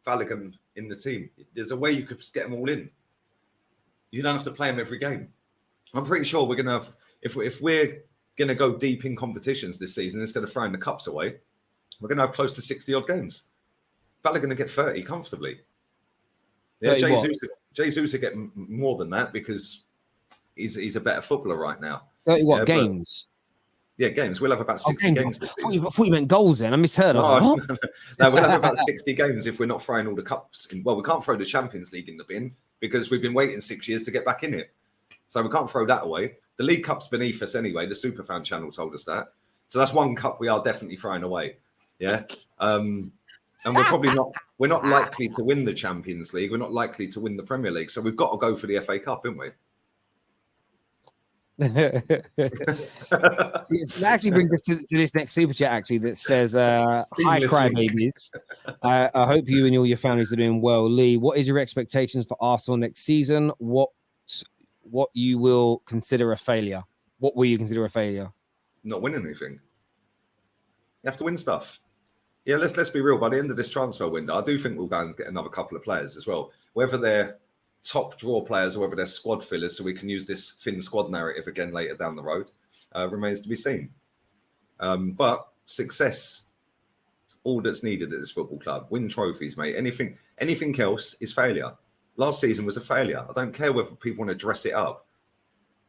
Balogun in the team. There's a way you could get them all in. You don't have to play them every game. I'm pretty sure we're going to have, if we're going to go deep in competitions this season instead of throwing the cups away, we're going to have close to 60-odd games. Balogun going to get 30 comfortably. Yeah, Jesus will get more than that because he's a better footballer right now. 30 games? Yeah, games. We'll have about 60 games. I thought you meant goals then. I misheard. No, we'll have about 60 games if we're not throwing all the cups in. Well, we can't throw the Champions League in the bin because we've been waiting 6 years to get back in it. So we can't throw that away. The League Cup's beneath us anyway. The Superfan channel told us that. So that's one cup we are definitely throwing away. Yeah. And we're not likely to win the Champions League. We're not likely to win the Premier League. So we've got to go for the FA Cup, haven't we? That actually brings us to this next super chat actually that says hi crybabies. I hope you and all your families are doing well. Lee, what is your expectations for Arsenal next season? What you will consider a failure? What will you consider a failure? Not winning anything. You have to win stuff. Yeah, let's be real. By the end of this transfer window, I do think we'll go and get another couple of players as well, whether they're top draw players or whether they're squad fillers, so we can use this thin squad narrative again later down the road, remains to be seen. But success is all that's needed at this football club. Win trophies, mate. Anything else is failure. Last season was a failure. I don't care whether people want to dress it up.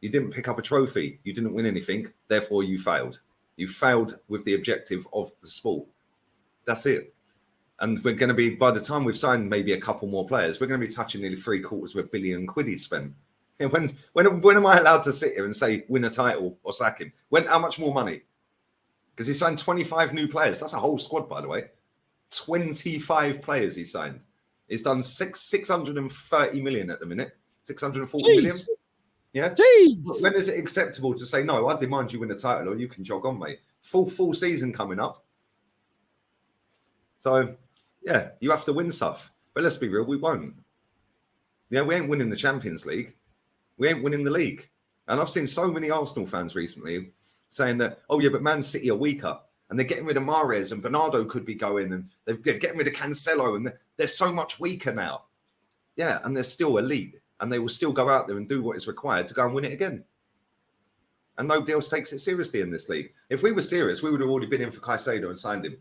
You didn't pick up a trophy. You didn't win anything. Therefore, you failed. You failed with the objective of the sport. That's it. And we're going to be, by the time we've signed maybe a couple more players, we're going to be touching nearly £750 million he spent. When am I allowed to sit here and say win a title or sack him? How much more money? Because he signed 25 new players. That's a whole squad, by the way. 25 players he signed. He's done 630 million at the minute. 640 million. Yeah. Jeez. When is it acceptable to say, no, I demand you win a title or you can jog on, mate? Full season coming up. So, yeah, you have to win stuff. But let's be real, we won't. Yeah, we ain't winning the Champions League. We ain't winning the league. And I've seen so many Arsenal fans recently saying that, oh, yeah, but Man City are weaker. And they're getting rid of Mahrez and Bernardo could be going. And they're getting rid of Cancelo. And they're so much weaker now. Yeah, and they're still elite. And they will still go out there and do what is required to go and win it again. And nobody else takes it seriously in this league. If we were serious, we would have already been in for Caicedo and signed him,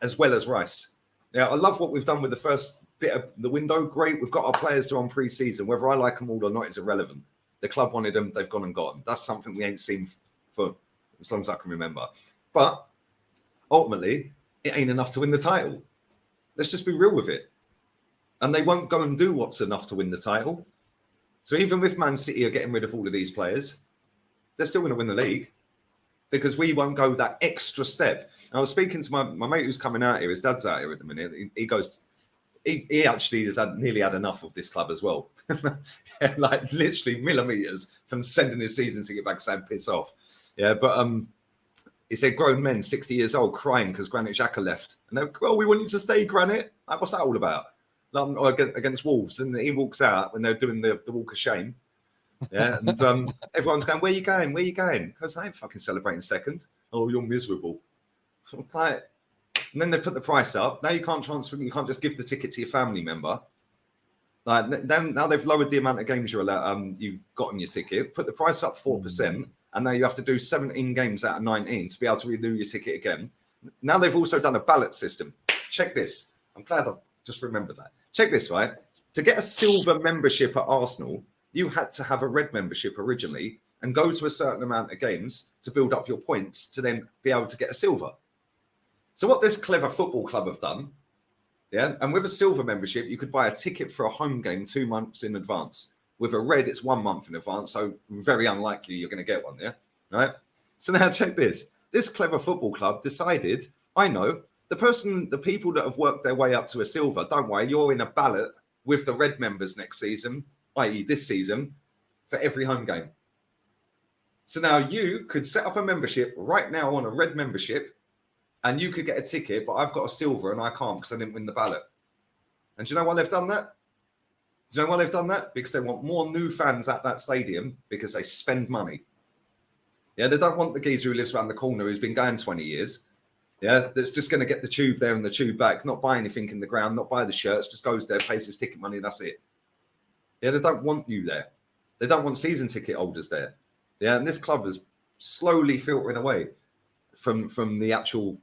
as well as Rice. Yeah, I love what we've done with the first bit of the window. Great. We've got our players to on pre-season. Whether I like them all or not is irrelevant. The club wanted them. They've gone and got them. That's something we ain't seen for as long as I can remember. But ultimately, it ain't enough to win the title. Let's just be real with it. And they won't go and do what's enough to win the title. So even with Man City are getting rid of all of these players, they're still going to win the league. Because we won't go that extra step. I was speaking to my mate who's coming out here. His dad's out here at the minute. He goes, he actually has nearly had enough of this club as well. Like literally millimeters from sending his season ticket back saying piss off. Yeah, but he said grown men 60 years old crying because Granit Xhaka left. And they're, well, we want you to stay, Granit. Like, what's that all about? Against Wolves. And he walks out when they're doing the walk of shame. Yeah, and everyone's going, where you going? Where you going? Because I ain't fucking celebrating second. Oh, you're miserable. So like, and then they've put the price up. Now you can't transfer. You can't just give the ticket to your family member. Like now they've lowered the amount of games you're allowed. You've got on your ticket. Put the price up 4%, and now you have to do 17 games out of 19 to be able to renew your ticket again. Now they've also done a ballot system. Check this. I'm glad I've just remembered that. Check this, right? To get a silver membership at Arsenal, you had to have a red membership originally and go to a certain amount of games to build up your points to then be able to get a silver. So what this clever football club have done, yeah, and with a silver membership, you could buy a ticket for a home game 2 months in advance. With a red, it's 1 month in advance, so very unlikely you're going to get one, yeah? Right? So now check this. This clever football club decided, I know, the people that have worked their way up to a silver, don't worry, you're in a ballot with the red members next season, i.e. this season, for every home game. So now you could set up a membership right now on a red membership and you could get a ticket, but I've got a silver and I can't because I didn't win the ballot. And do you know why they've done that? Do you know why they've done that? Because they want more new fans at that stadium because they spend money. Yeah, they don't want the geezer who lives around the corner who's been going 20 years. Yeah, that's just going to get the tube there and the tube back, not buy anything in the ground, not buy the shirts, just goes there, pays his ticket money, that's it. Yeah, they don't want you there. They don't want season ticket holders there. Yeah, and this club is slowly filtering away from the actual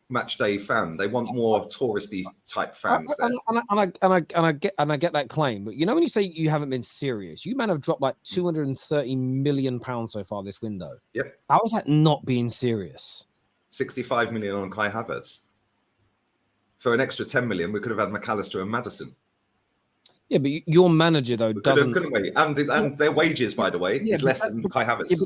match day fan. They want more touristy type fans there. And I get that claim, but you know when you say you haven't been serious, you man have dropped like £230 million so far this window. Yep. How is that not being serious? 65 million on Kai Havertz. For an extra 10 million, we could have had McAllister and Maddison. Yeah, but your manager though doesn't. Couldn't we? And their wages, by the way, is less than Kai Havertz. Yeah,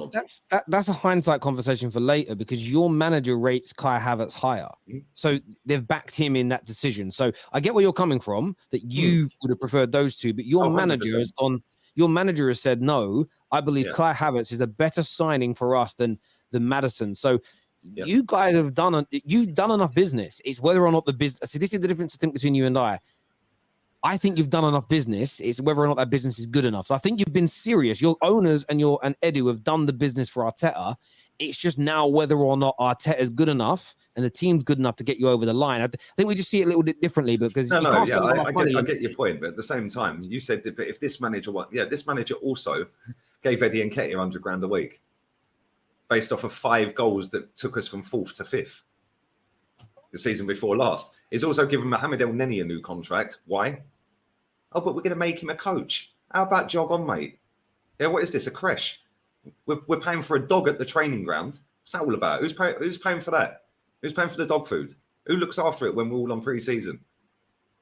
but that's a hindsight conversation for later because your manager rates Kai Havertz higher, so they've backed him in that decision. So I get where you're coming from. That you would have preferred those two, but your manager has gone. Your manager has said no. I believe Kai Havertz is a better signing for us than Maddison. So. Yep. You guys have you've done enough business. It's whether or not the business. See, this is the difference I think between you and I. I think you've done enough business. It's whether or not that business is good enough. So I think you've been serious. Your owners and Edu have done the business for Arteta. It's just now whether or not Arteta is good enough and the team's good enough to get you over the line. I think we just see it a little bit differently because I get your point, but at the same time, you said that if this manager this manager also gave Eddie Nketiah £100,000 a week. Based off of 5 goals that took us from 4th to 5th the season before last. He's also given Mohamed El Neni a new contract. Why? Oh, but we're going to make him a coach. How about jog on, mate? Yeah, what is this, a creche? We're paying for a dog at the training ground. What's that all about? Who's paying for that? Who's paying for the dog food? Who looks after it when we're all on pre-season?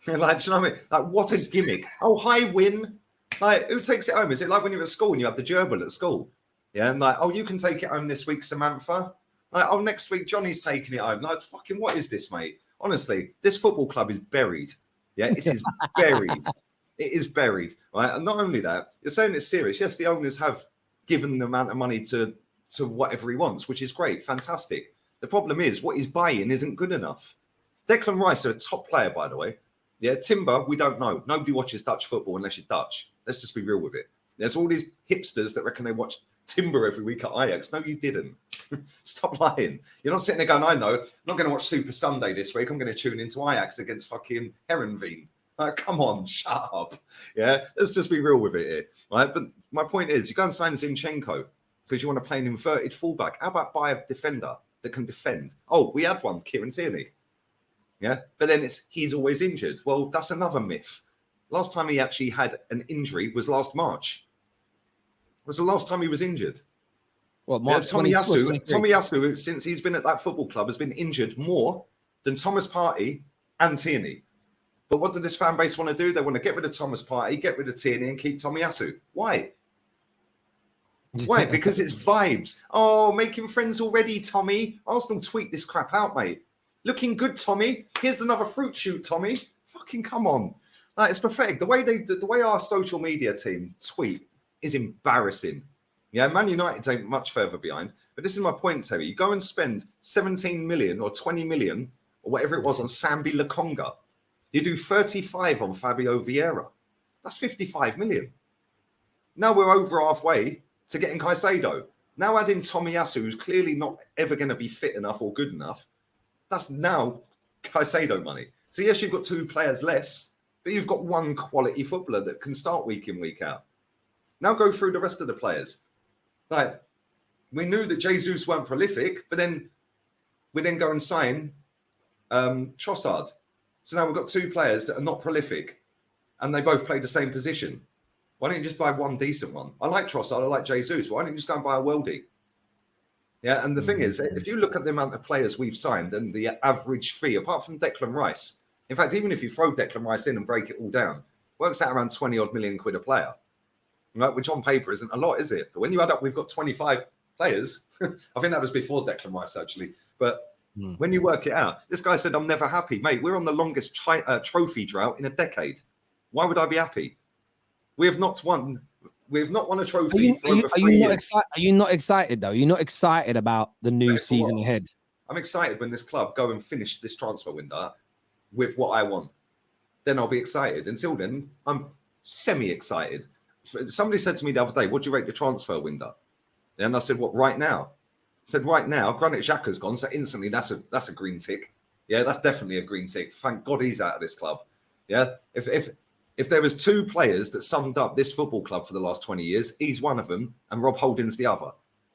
Like, do you know what I mean? Like, what a gimmick. Oh, hi, win. Like, who takes it home? Is it like when you're at school and you have the gerbil at school? Yeah, and like, oh, you can take it home this week, Samantha. Like, oh, next week, Johnny's taking it home. Like, fucking, what is this, mate? Honestly, this football club is buried. Yeah, it is buried. It is buried, right? And not only that, you're saying it's serious. Yes, the owners have given the amount of money to whatever he wants, which is great, fantastic. The problem is what he's buying isn't good enough. Declan Rice is a top player, by the way. Yeah, Timber, we don't know. Nobody watches Dutch football unless you're Dutch. Let's just be real with it. There's all these hipsters that reckon they watch Timber every week at Ajax. No, you didn't. Stop lying. You're not sitting there going, I know, I'm not going to watch Super Sunday this week. I'm going to tune into Ajax against fucking Herenveen. Like, come on, shut up. Yeah, let's just be real with it here. Right? But my point is, you go and sign Zinchenko because you want to play an inverted fullback. How about buy a defender that can defend? Oh, we had one, Kieran Tierney. Yeah, but then he's always injured. Well, that's another myth. Last time he actually had an injury was last March. Was the last time he was injured? Well, March Tomiyasu, since he's been at that football club, has been injured more than Thomas Partey and Tierney. But what did this fan base want to do? They want to get rid of Thomas Partey, get rid of Tierney, and keep Tomiyasu. Why? Why? Because it's vibes. Oh, making friends already, Tommy. Arsenal tweet this crap out, mate. Looking good, Tommy. Here's another fruit shoot, Tommy. Fucking come on. Like, it's pathetic. The way our social media team tweet is embarrassing. Yeah, Man United ain't much further behind. But this is my point, Terry. You go and spend 17 million or 20 million or whatever it was on Sambi Lokonga. You do 35 on Fabio Vieira. That's 55 million. Now we're over halfway to getting Caicedo. Now adding Tomiyasu, who's clearly not ever going to be fit enough or good enough. That's now Caicedo money. So yes, you've got 2 players less, but you've got one quality footballer that can start week in, week out. Now go through the rest of the players. Like, we knew that Jesus weren't prolific, but then we then go and sign Trossard. So now we've got 2 players that are not prolific, and they both play the same position. Why don't you just buy one decent one? I like Trossard, I like Jesus. Why don't you just go and buy a worldie? Yeah, and the thing is, if you look at the amount of players we've signed and the average fee, apart from Declan Rice, in fact, even if you throw Declan Rice in and break it all down, works out around 20 odd million quid a player. Right, which on paper isn't a lot, is it? But when you add up, we've got 25 players. I think that was before Declan Rice, actually. But when you work it out, this guy said, I'm never happy. Mate, we're on the longest trophy drought in a decade. Why would I be happy? We have not won a trophy for over 3 years. Are you not excited, though? You're not excited about the new season ahead? I'm excited when this club go and finish this transfer window with what I want. Then I'll be excited. Until then, I'm semi-excited. Somebody said to me the other day, what do you rate the transfer window? And I said, what, right now? Said right now, Granit Xhaka's gone, so instantly that's a green tick. Yeah, that's definitely a green tick. Thank God he's out of this club. Yeah, if there was two players that summed up this football club for the last 20 years, he's one of them, and Rob Holding's the other.